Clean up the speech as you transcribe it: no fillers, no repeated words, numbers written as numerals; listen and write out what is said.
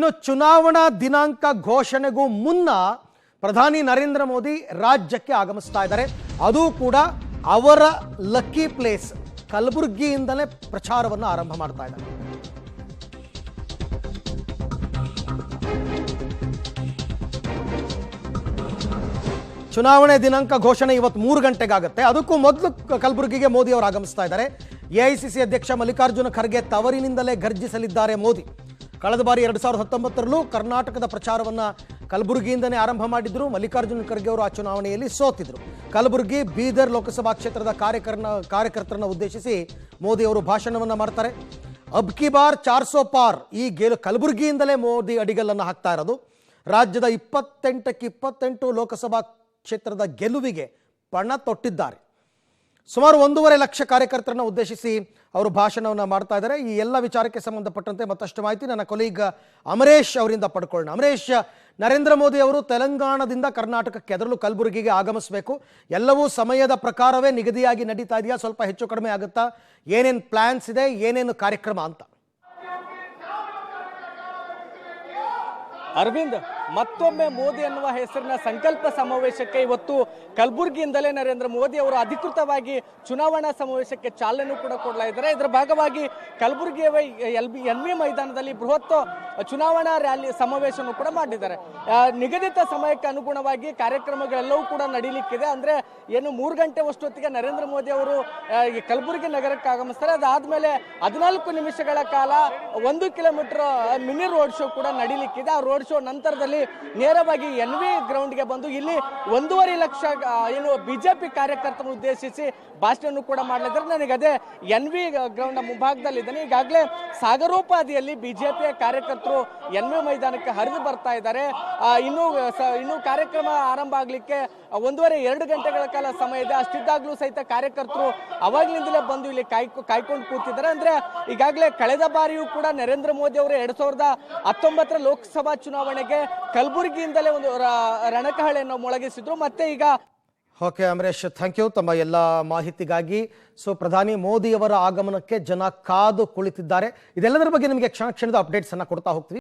ಇನ್ನು ಚುನಾವಣಾ ದಿನಾಂಕ ಘೋಷಣೆಗೂ ಮುನ್ನ ಪ್ರಧಾನಿ ನರೇಂದ್ರ ಮೋದಿ ರಾಜ್ಯಕ್ಕೆ ಆಗಮಿಸ್ತಾ ಇದ್ದಾರೆ. ಅದು ಕೂಡ ಅವರ ಲಕ್ಕಿ ಪ್ಲೇಸ್ ಕಲಬುರಗಿಯಿಂದಲೇ ಪ್ರಚಾರವನ್ನು ಆರಂಭ ಮಾಡ್ತಾ ಇದ್ದಾರೆ. ಚುನಾವಣೆ ದಿನಾಂಕ ಘೋಷಣೆ ಇವತ್ತು 3 ಗಂಟೆಗಾಗುತ್ತೆ. ಅದಕ್ಕೂ ಮೊದಲು ಕಲಬುರಗಿಗೆ ಮೋದಿ ಅವರು ಆಗಮಿಸ್ತಾ ಇದ್ದಾರೆ. ಎಐಸಿಸಿ ಅಧ್ಯಕ್ಷ ಮಲ್ಲಿಕಾರ್ಜುನ ಖರ್ಗೆ ತವರಿನಿಂದಲೇ ಗರ್ಜಿಸಲಿದ್ದಾರೆ ಮೋದಿ. ಕಳೆದ ಬಾರಿ 2019ರಲ್ಲೂ ಕರ್ನಾಟಕದ ಪ್ರಚಾರವನ್ನು ಕಲಬುರಗಿಯಿಂದನೇ ಆರಂಭ ಮಾಡಿದ್ರು. ಮಲ್ಲಿಕಾರ್ಜುನ ಖರ್ಗೆ ಅವರು ಆ ಚುನಾವಣೆಯಲ್ಲಿ ಸೋತಿದ್ರು. ಕಲಬುರಗಿ ಬೀದರ್ ಲೋಕಸಭಾ ಕ್ಷೇತ್ರದ ಕಾರ್ಯಕರ್ತರನ್ನ ಉದ್ದೇಶಿಸಿ ಮೋದಿ ಅವರು ಭಾಷಣವನ್ನು ಮಾಡ್ತಾರೆ. ಅಬ್ ಕಿ ಬಾರ್ 400 ಪಾರ್, ಈ ಕಲಬುರಗಿಯಿಂದಲೇ ಮೋದಿ ಅಡಿಗಲ್ಲನ್ನು ಹಾಕ್ತಾ ಇರೋದು. ರಾಜ್ಯದ 28ಕ್ಕೆ 28 ಲೋಕಸಭಾ ಕ್ಷೇತ್ರದ ಗೆಲುವಿಗೆ ಪಣ ತೊಟ್ಟಿದ್ದಾರೆ. ಸುಮಾರು 1.5 ಲಕ್ಷ ಕಾರ್ಯಕರ್ತರನ್ನು ಉದ್ದೇಶಿಸಿ ಅವರು ಭಾಷಣವನ್ನು ಮಾಡ್ತಾ ಇದ್ದಾರೆ. ಈ ಎಲ್ಲ ವಿಚಾರಕ್ಕೆ ಸಂಬಂಧಪಟ್ಟಂತೆ ಮತ್ತಷ್ಟು ಮಾಹಿತಿ ನನ್ನ ಕೊಲೀಗ್ ಅಮರೇಶ್ ಅವರಿಂದ ಪಡ್ಕೊಳ್ಳೋಣ. ಅಮರೇಶ್, ನರೇಂದ್ರ ಮೋದಿ ಅವರು ತೆಲಂಗಾಣದಿಂದ ಕರ್ನಾಟಕಕ್ಕೆ ಅದರಲ್ಲೂ ಕಲಬುರಗಿಗೆ ಆಗಮಿಸಬೇಕು. ಎಲ್ಲವೂ ಸಮಯದ ಪ್ರಕಾರವೇ ನಿಗದಿಯಾಗಿ ನಡೀತಾ ಇದೆಯಾ? ಸ್ವಲ್ಪ ಹೆಚ್ಚು ಕಡಿಮೆ ಆಗುತ್ತಾ? ಏನೇನು ಪ್ಲಾನ್ಸ್ ಇದೆ, ಏನೇನು ಕಾರ್ಯಕ್ರಮ ಅಂತ? ಅರವಿಂದ್, ಮತ್ತೊಮ್ಮೆ ಮೋದಿ ಅನ್ನುವ ಹೆಸರಿನ ಸಂಕಲ್ಪ ಸಮಾವೇಶಕ್ಕೆ ಇವತ್ತು ಕಲಬುರಗಿಯಿಂದಲೇ ನರೇಂದ್ರ ಮೋದಿ ಅವರು ಅಧಿಕೃತವಾಗಿ ಚುನಾವಣಾ ಸಮಾವೇಶಕ್ಕೆ ಚಾಲನೆ ಕೂಡ ಕೊಡ್ತಾ ಇದ್ದಾರೆ. ಇದರ ಭಾಗವಾಗಿ ಕಲಬುರಗಿಯ ಎನ್ವಿ ಮೈದಾನದಲ್ಲಿ ಬೃಹತ್ ಚುನಾವಣಾ ರ್ಯಾಲಿ ಸಮಾವೇಶವನ್ನು ಕೂಡ ಮಾಡಿದ್ದಾರೆ. ನಿಗದಿತ ಸಮಯಕ್ಕೆ ಅನುಗುಣವಾಗಿ ಕಾರ್ಯಕ್ರಮಗಳೆಲ್ಲವೂ ಕೂಡ ನಡೀಲಿಕ್ಕಿದೆ. ಅಂದ್ರೆ ಏನು 3 ಗಂಟೆ ಅಷ್ಟೊತ್ತಿಗೆ ನರೇಂದ್ರ ಮೋದಿ ಅವರು ಕಲಬುರಗಿ ನಗರಕ್ಕೆ ಆಗಮಿಸ್ತಾರೆ. ಅದಾದ್ಮೇಲೆ 14 ನಿಮಿಷಗಳ ಕಾಲ 1 ಕಿಲೋಮೀಟರ್ ಮಿನಿ ರೋಡ್ ಶೋ ಕೂಡ ನಡೀಲಿಕ್ಕಿದೆ. ಆ ರೋಡ್ ಶೋ ನಂತರದಲ್ಲಿ ನೇರವಾಗಿ ಎನ್ವಿ ಗ್ರೌಂಡ್ಗೆ ಬಂದು ಇಲ್ಲಿ 1.5 ಲಕ್ಷ ಏನು ಬಿಜೆಪಿ ಕಾರ್ಯಕರ್ತರನ್ನು ಉದ್ದೇಶಿಸಿ ಭಾಷಣ ಕೂಡ ಮಾಡಲಿದ್ದಾರೆ. ನನಗೆ ಅದೇ ಎನ್ವಿ ಗ್ರೌಂಡ್ ಮುಂಭಾಗದಲ್ಲಿ ಇದ್ದೇನೆ. ಈಗಾಗಲೇ ಸಾಗರೋಪಾದಿಯಲ್ಲಿ ಬಿಜೆಪಿಯ ಕಾರ್ಯಕರ್ತರು ಎನ್ವಿ ಮೈದಾನಕ್ಕೆ ಹರಿದು ಬರ್ತಾ ಇದ್ದಾರೆ. ಇನ್ನು ಕಾರ್ಯಕ್ರಮ ಆರಂಭ ಆಗ್ಲಿಕ್ಕೆ 1.5-2 ಗಂಟೆಗಳ ಕಾಲ ಸಮಯ ಇದೆ. ಅಷ್ಟಿದ್ದಾಗ್ಲೂ ಸಹಿತ ಕಾರ್ಯಕರ್ತರು ಅವಾಗ್ಲಿಂದಲೇ ಬಂದು ಇಲ್ಲಿ ಕಾಯ್ಕೊಂಡು ಕೂತಿದ್ದಾರೆ. ಅಂದ್ರೆ ಈಗಾಗಲೇ ಕಳೆದ ಬಾರಿಯೂ ಕೂಡ ನರೇಂದ್ರ ಮೋದಿ ಅವರು 2019ರ ಲೋಕಸಭಾ ಚುನಾವಣೆಗೆ ಕಲಬುರಗಿಯಿಂದಲೇ ಒಂದು ರಣಕಹಳೆಯನ್ನು ಮೊಳಗಿಸಿದ್ರು. ಮತ್ತೆ ಈಗ ಓಕೆ ಅಮರೇಶ್, ಥ್ಯಾಂಕ್ ಯು ತಮ್ಮ ಎಲ್ಲ ಮಾಹಿತಿಗಾಗಿ. ಸೊ ಪ್ರಧಾನಿ ಮೋದಿಯವರ ಆಗಮನಕ್ಕೆ ಜನ ಕಾದು ಕುಳಿತಿದ್ದಾರೆ. ಇದೆಲ್ಲದರ ಬಗ್ಗೆ ನಿಮಗೆ ಕ್ಷಣದ ಅಪ್ಡೇಟ್ಸ್ ಅನ್ನ ಕೊಡ್ತಾ ಹೋಗ್ತೀವಿ.